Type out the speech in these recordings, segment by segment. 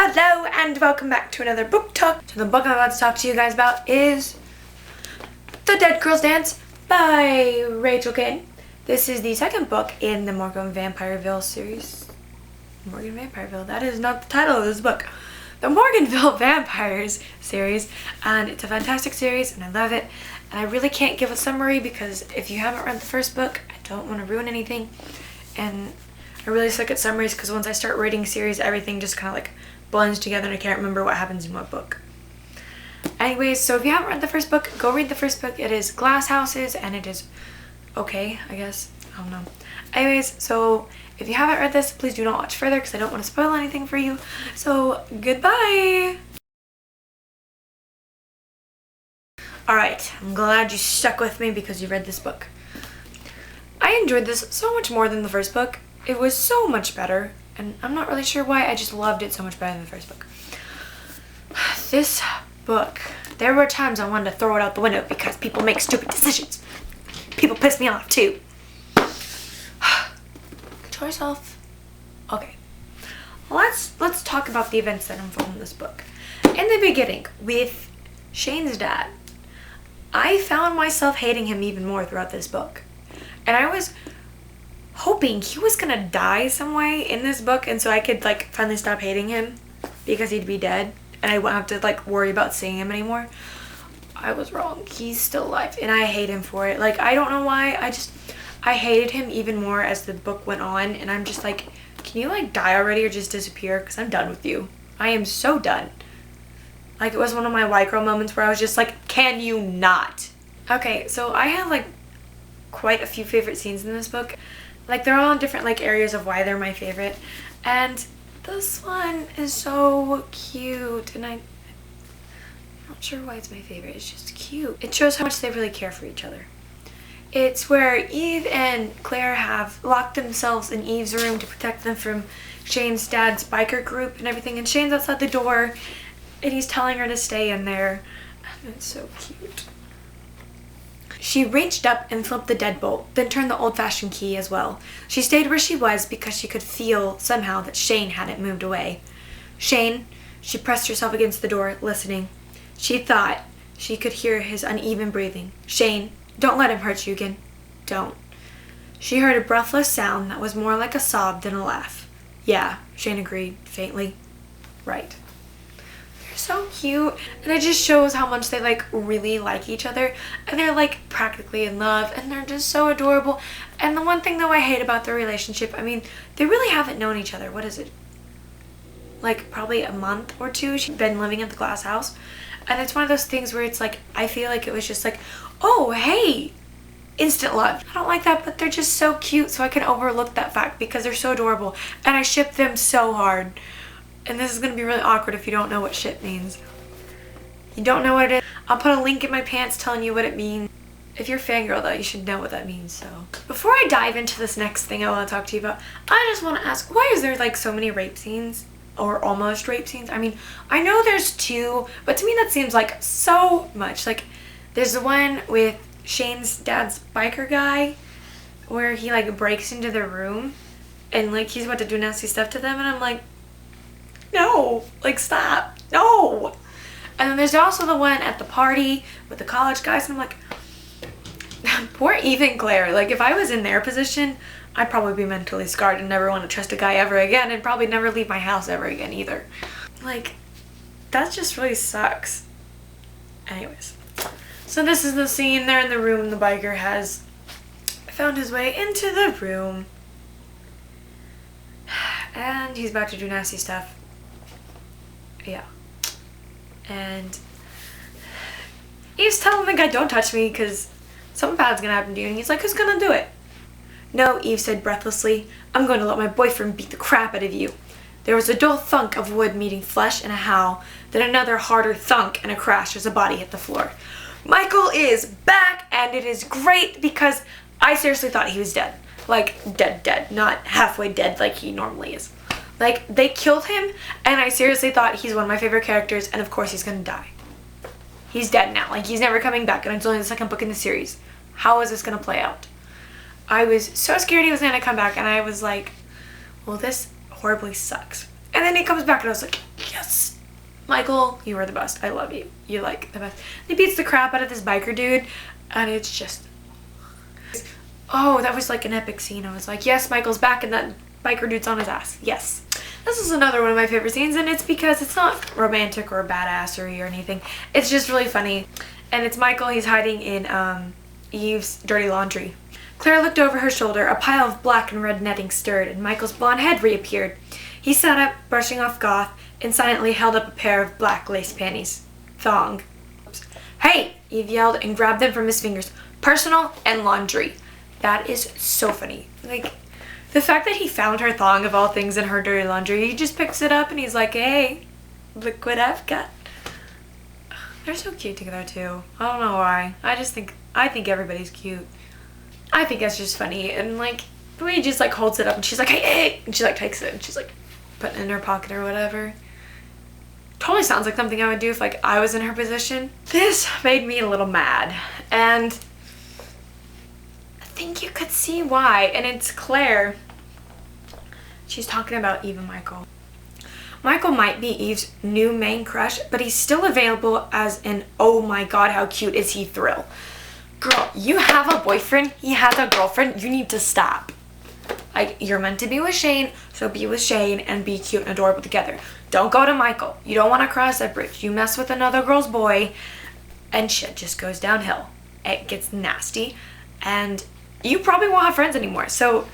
Hello and welcome back to another book talk. So the book I'm about to talk to you guys about is The Dead Girls Dance by Rachel Caine. This is the second book in the Morgan Vampireville series. Morgan Vampireville, that is not the title of this book. The Morganville Vampires series, and it's a fantastic series and I love it. And I really can't give a summary because if you haven't read the first book, I don't want to ruin anything. And I really suck at summaries because once I start reading series, everything just kind of like blends together and I can't remember what happens in what book. Anyways, so if you haven't read the first book, go read the first book. It is Glass Houses and it is okay, I guess. I don't know. Anyways, so if you haven't read this, please do not watch further because I don't want to spoil anything for you. So, goodbye! Alright, I'm glad you stuck with me because you read this book. I enjoyed this so much more than the first book. It was so much better, and I'm not really sure why, I just loved it so much better than the first book. This book, there were times I wanted to throw it out the window because people make stupid decisions. People piss me off too. Control yourself. Okay. Let's talk about the events that unfold in this book. In the beginning, with Shane's dad, I found myself hating him even more throughout this book. And I was hoping he was gonna die some way in this book, and so I could like finally stop hating him because he'd be dead and I wouldn't have to like worry about seeing him anymore. I was wrong. He's still alive and I hate him for it. Like, I don't know why, I hated him even more as the book went on, and I'm just like, can you like die already or just disappear? Because I'm done with you. I am so done. Like, it was one of my white girl moments where I was just like, can you not? Okay, so I have like quite a few favorite scenes in this book. Like, they're all in different like areas of why they're my favorite, and this one is so cute, and I'm not sure why it's my favorite. It's just cute. It shows how much they really care for each other. It's where Eve and Claire have locked themselves in Eve's room to protect them from Shane's dad's biker group and everything, and Shane's outside the door and he's telling her to stay in there, and it's so cute. She reached up and flipped the deadbolt, then turned the old-fashioned key as well. She stayed where she was because she could feel somehow that Shane hadn't moved away. Shane, she pressed herself against the door, listening. She thought she could hear his uneven breathing. Shane, don't let him hurt you again. Don't. She heard a breathless sound that was more like a sob than a laugh. Yeah, Shane agreed, faintly. Right. They're so cute, and it just shows how much they like really like each other, and they're like practically in love, and they're just so adorable. And the one thing though I hate about their relationship, I mean, they really haven't known each other. What is it? Like probably a month or two she's been living at the glass house, and it's one of those things where it's like, I feel like it was just like, oh hey, instant love. I don't like that, but they're just so cute, so I can overlook that fact because they're so adorable, and I ship them so hard. And this is going to be really awkward if you don't know what ship means. You don't know what it is? I'll put a link in my pants telling you what it means. If you're a fangirl though, you should know what that means. So before I dive into this next thing I want to talk to you about, I just want to ask, why is there like so many rape scenes? Or almost rape scenes? I mean, I know there's two, but to me that seems like so much. Like, there's the one with Shane's dad's biker guy where he like breaks into their room and like he's about to do nasty stuff to them, and I'm like, no, like stop, no. And then there's also the one at the party with the college guys, and I'm like, poor Eve and Claire. Like, if I was in their position, I'd probably be mentally scarred and never want to trust a guy ever again, and probably never leave my house ever again either. Like, that just really sucks. Anyways, so this is the scene. They're in the room. The biker has found his way into the room, and he's about to do nasty stuff. Yeah. And Eve's telling the guy, don't touch me because something bad's gonna happen to you, and he's like, who's gonna do it? No, Eve said breathlessly. I'm going to let my boyfriend beat the crap out of you. There was a dull thunk of wood meeting flesh and a howl, then another harder thunk and a crash as a body hit the floor. Michael is back, and it is great because I seriously thought he was dead. Like, dead, not halfway dead like he normally is. Like, they killed him, and I seriously thought he's one of my favorite characters, and of course he's gonna die. He's dead now. Like, he's never coming back, and it's only the second book in the series. How is this gonna play out? I was so scared he was gonna come back, and I was like, well, this horribly sucks. And then he comes back, and I was like, Michael, you are the best. I love you. You're like the best. He beats the crap out of this biker dude, and it's just, oh, that was like an epic scene. I was like, yes, Michael's back and that biker dude's on his ass. Yes. This is another one of my favorite scenes, and it's because it's not romantic or badassery or anything. It's just really funny. And it's Michael, he's hiding in Eve's dirty laundry. Claire looked over her shoulder. A pile of black and red netting stirred, and Michael's blonde head reappeared. He sat up, brushing off Goth, and silently held up a pair of black lace panties. Thong. Hey! Eve yelled and grabbed them from his fingers. Personal and laundry. That is so funny. Like, the fact that he found her thong of all things in her dirty laundry, he just picks it up and he's like, hey, look what I've got. They're so cute together too. I don't know why. I think everybody's cute. I think that's just funny. And like, the way he just like holds it up and she's like, hey, hey, and she like takes it and she's like putting it in her pocket or whatever. Totally sounds like something I would do if like I was in her position. This made me a little mad, and I think you could see why. And it's Claire. She's talking about Eve and Michael. Michael might be Eve's new main crush, but he's still available as an oh my god, how cute is he thrill. Girl, you have a boyfriend, he has a girlfriend, you need to stop. Like, you're meant to be with Shane, so be with Shane and be cute and adorable together. Don't go to Michael. You don't want to cross that bridge. You mess with another girl's boy, and shit just goes downhill. It gets nasty, and you probably won't have friends anymore. So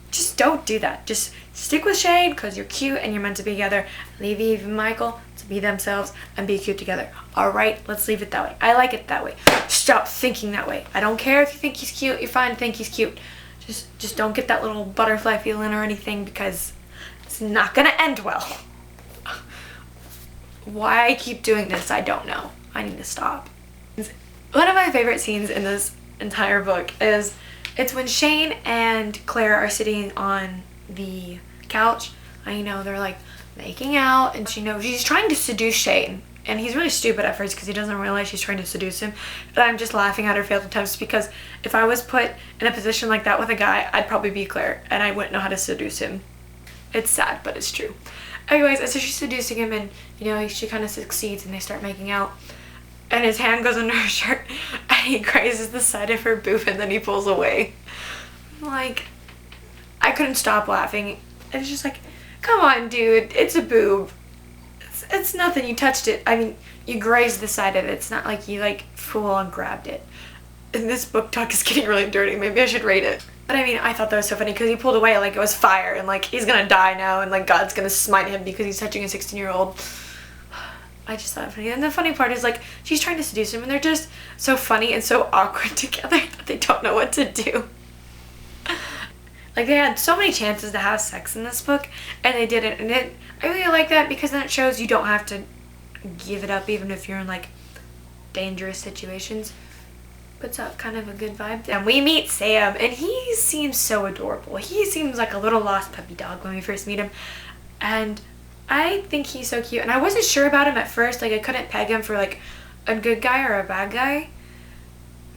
just don't do that. Just stick with Shane because you're cute and you're meant to be together. Leave Eve and Michael to be themselves and be cute together. All right, let's leave it that way. I like it that way. Stop thinking that way. I don't care if you think he's cute. You're fine to think he's cute. Just don't get that little butterfly feeling or anything, because it's not gonna end well. Why I keep doing this, I don't know. I need to stop. One of my favorite scenes in this entire book is it's when Shane and Claire are sitting on the couch. I know they're like making out, and she's trying to seduce Shane. And he's really stupid at first because he doesn't realize she's trying to seduce him. But I'm just laughing at her failed attempts, because if I was put in a position like that with a guy, I'd probably be Claire and I wouldn't know how to seduce him. It's sad, but it's true. Anyways, so she's seducing him, and she kind of succeeds and they start making out. And his hand goes under her shirt and he grazes the side of her boob and then he pulls away. Like, I couldn't stop laughing. It's just like, come on, dude, it's a boob. It's nothing, you touched it. I mean, you grazed the side of it. It's not like you like full on grabbed it. And this book talk is getting really dirty. Maybe I should rate it. But I mean, I thought that was so funny because he pulled away like it was fire and like he's gonna die now and like God's gonna smite him because he's touching a 16-year-old. I just thought it funny. And the funny part is like she's trying to seduce him and they're just so funny and so awkward together that they don't know what to do. Like, they had so many chances to have sex in this book and they didn't. And I really like that because then it shows you don't have to give it up even if you're in like dangerous situations. Puts out kind of a good vibe. And we meet Sam and he seems so adorable. He seems like a little lost puppy dog when we first meet him. And I think he's so cute. And I wasn't sure about him at first. Like, I couldn't peg him for like a good guy or a bad guy.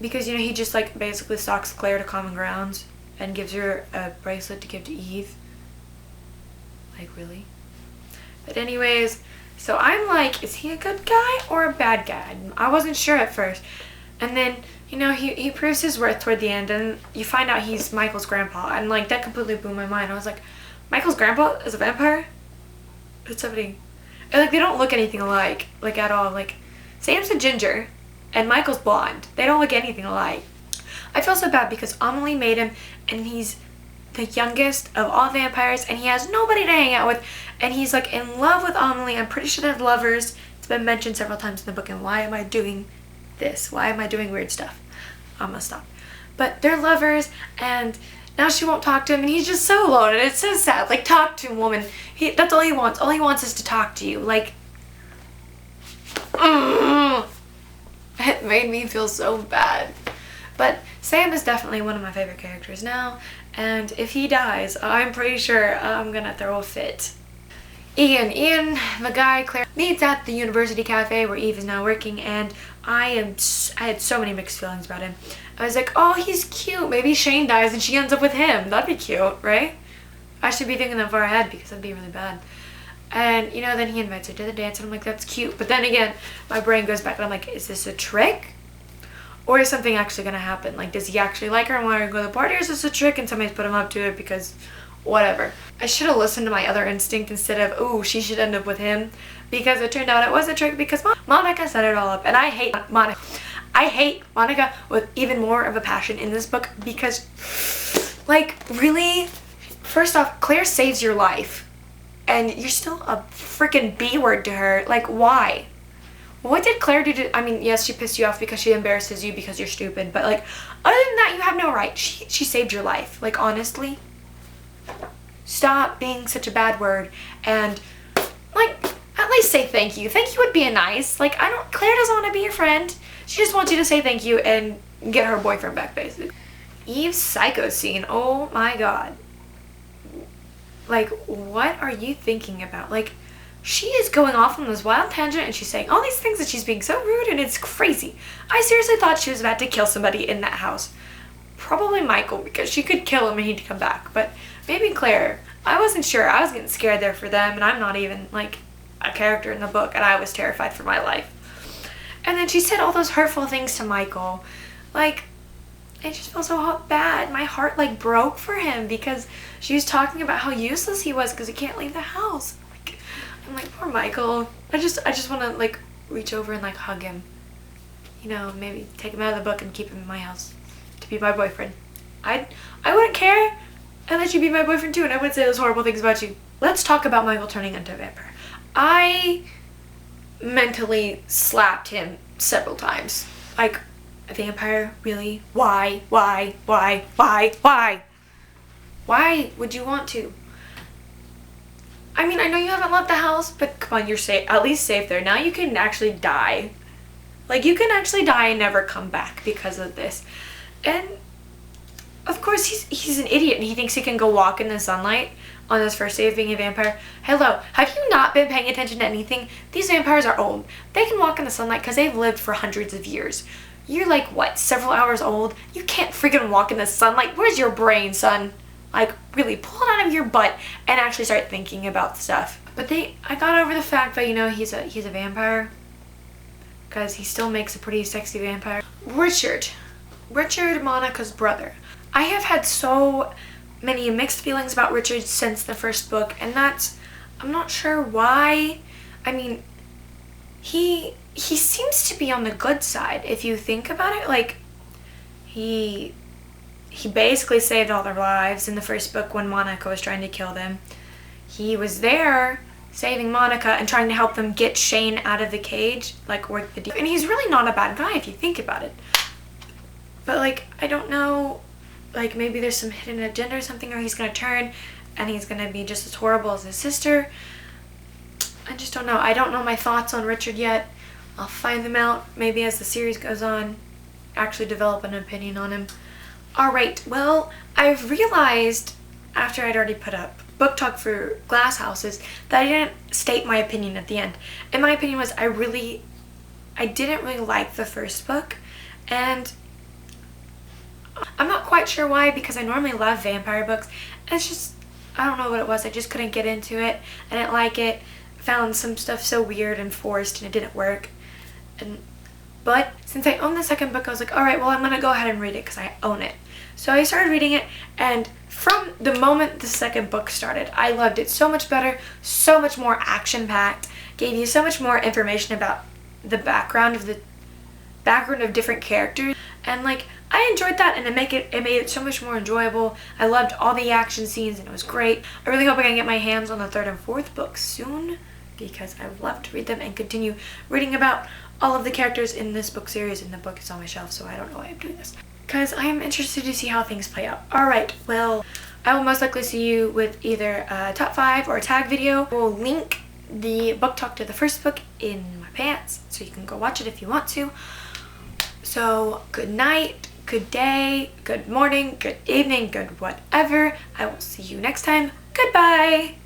Because, he just like basically stalks Claire to common grounds and gives her a bracelet to give to Eve. Like, really? But anyways, so I'm like, is he a good guy or a bad guy? I wasn't sure at first. And then, he proves his worth toward the end, and you find out he's Michael's grandpa. And like, that completely blew my mind. I was like, Michael's grandpa is a vampire? It's somebody. And like, they don't look anything alike, like at all. Like, Sam's a ginger and Michael's blonde. They don't look anything alike. I feel so bad because Amelie made him, and he's the youngest of all vampires, and he has nobody to hang out with, and he's like in love with Amelie. I'm pretty sure they're lovers. It's been mentioned several times in the book, and why am I doing this? Why am I doing weird stuff? I'm gonna stop. But they're lovers, and now she won't talk to him, and he's just so alone, and it's so sad. Like, talk to him, woman. That's all he wants. All he wants is to talk to you. Like, it made me feel so bad. But Sam is definitely one of my favorite characters now, and if he dies, I'm pretty sure I'm gonna throw a fit. Ian, the guy Claire meets at the university cafe where Eve is now working, and I had so many mixed feelings about him. I was like, oh, he's cute. Maybe Shane dies and she ends up with him. That'd be cute, right? I should be thinking that far ahead because that'd be really bad. And, you know, then he invites her to the dance, and I'm like, that's cute. But then again, my brain goes back, and I'm like, is this a trick? Or is something actually going to happen? Like, does he actually like her and want her to go to the party, or is this a trick and somebody's put him up to it because whatever? I should have listened to my other instinct instead of, oh, she should end up with him, because it turned out it was a trick because Monica set it all up. And I hate Monica. I hate Monica with even more of a passion in this book because, like, really, first off, Claire saves your life and you're still a freaking B word to her. Like, why? What did Claire do to, I mean, yes, she pissed you off because she embarrasses you because you're stupid, but, like, other than that, you have no right. She saved your life. Like, honestly, stop being such a bad word and, like, at least say thank you. Thank you would be a nice, like, Claire doesn't want to be your friend. She just wants you to say thank you and get her boyfriend back, basically. Eve's psycho scene, oh my god. Like, what are you thinking about? Like, she is going off on this wild tangent and she's saying all these things and she's being so rude and it's crazy. I seriously thought she was about to kill somebody in that house. Probably Michael, because she could kill him and he'd come back. But maybe Claire. I wasn't sure. I was getting scared there for them, and I'm not even, like, a character in the book, and I was terrified for my life. And then she said all those hurtful things to Michael. Like, it just felt so bad. My heart, like, broke for him because she was talking about how useless he was because he can't leave the house. I'm like, poor Michael. I just want to, like, reach over and, like, hug him. You know, maybe take him out of the book and keep him in my house to be my boyfriend. I wouldn't care. I'd let you be my boyfriend too, and I would say those horrible things about you. Let's talk about Michael turning into a vampire. I mentally slapped him several times. Like, a vampire? Really? Why? Why? Why? Why? Why? Why would you want to? I mean, I know you haven't left the house, but come on, you're safe, at least safe there. Now you can actually die. Like, you can actually die and never come back because of this. And of course, he's an idiot and he thinks he can go walk in the sunlight on his first day of being a vampire. Hello, have you not been paying attention to anything? These vampires are old. They can walk in the sunlight because they've lived for hundreds of years. You're like, what, several hours old? You can't freaking walk in the sunlight. Where's your brain, son? Like, really, pull it out of your butt and actually start thinking about stuff. But I got over the fact that, you know, he's a vampire because he still makes a pretty sexy vampire. Richard, Monica's brother. I have had so many mixed feelings about Richard since the first book, and I'm not sure why. I mean, he seems to be on the good side if you think about it. Like, he basically saved all their lives in the first book when Monica was trying to kill them. He was there saving Monica and trying to help them get Shane out of the cage, like, work the deal. And he's really not a bad guy if you think about it. But, like, I don't know, like, maybe there's some hidden agenda or something, or he's gonna turn and he's gonna be just as horrible as his sister. I just don't know. I don't know my thoughts on Richard yet. I'll find them out maybe as the series goes on, actually develop an opinion on him. Alright, well, I've realized after I'd already put up book talk for Glass Houses that I didn't state my opinion at the end. And my opinion was I didn't really like the first book, and I'm not quite sure why, because I normally love vampire books. It's just, I don't know what it was. I just couldn't get into it. I didn't like it. Found some stuff so weird and forced and it didn't work. But since I own the second book, I was like, alright, well, I'm going to go ahead and read it because I own it. So I started reading it, and from the moment the second book started, I loved it so much better, so much more action-packed, gave you so much more information about the background of different characters, and, like, I enjoyed that, and it made it so much more enjoyable. I loved all the action scenes, and it was great. I really hope I can get my hands on the third and fourth books soon, because I would love to read them and continue reading about all of the characters in this book series, and the book is on my shelf, so I don't know why I'm doing this, because I am interested to see how things play out. Alright, well, I will most likely see you with either a top 5 or a tag video. We'll link the book talk to the first book in my pants, so you can go watch it if you want to. So, good night, good day, good morning, good evening, good whatever. I will see you next time. Goodbye!